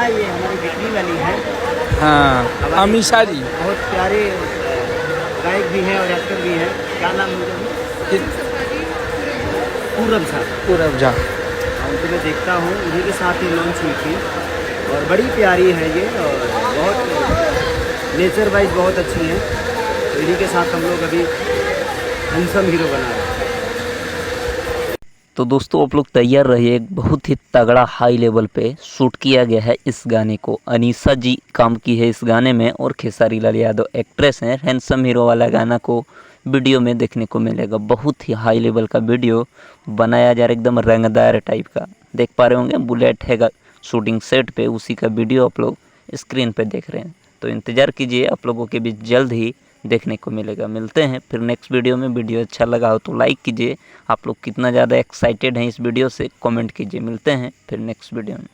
हाँ, ये हमारी बिक्री वाली है। हाँ अमीषा जी। बहुत प्यारे गायक भी हैं और एक्टर भी हैं। क्या नाम है उनका? पूरब झा। पूरब झा। उनको मैं देखता हूँ, उन्हीं के साथ ही लॉन्च हुई थी और बड़ी प्यारी है ये, और बहुत नेचर वाइज बहुत अच्छी हैं। तो इन्हीं के साथ हम लोग अभी हैंडसम हीरो बना रहे हैं। तो दोस्तों आप लोग तैयार रहिए, एक बहुत ही तगड़ा हाई लेवल पे शूट किया गया है इस गाने को। अनीसा जी काम की है इस गाने में और खेसारी लाल यादव एक्ट्रेस हैं। हैंडसम हीरो वाला गाना को वीडियो में देखने को मिलेगा। बहुत ही हाई लेवल का वीडियो बनाया जा रहा है, एकदम रंगदार टाइप का। देख पा रहे होंगे बुलेट है शूटिंग सेट पे, उसी का वीडियो आप लोग स्क्रीन पे देख रहे हैं। तो इंतज़ार कीजिए, आप लोगों के बीच जल्द ही देखने को मिलेगा। मिलते हैं फिर नेक्स्ट वीडियो में। वीडियो अच्छा लगा हो तो लाइक कीजिए। आप लोग कितना ज़्यादा एक्साइटेड हैं इस वीडियो से कमेंट कीजिए। मिलते हैं फिर नेक्स्ट वीडियो में।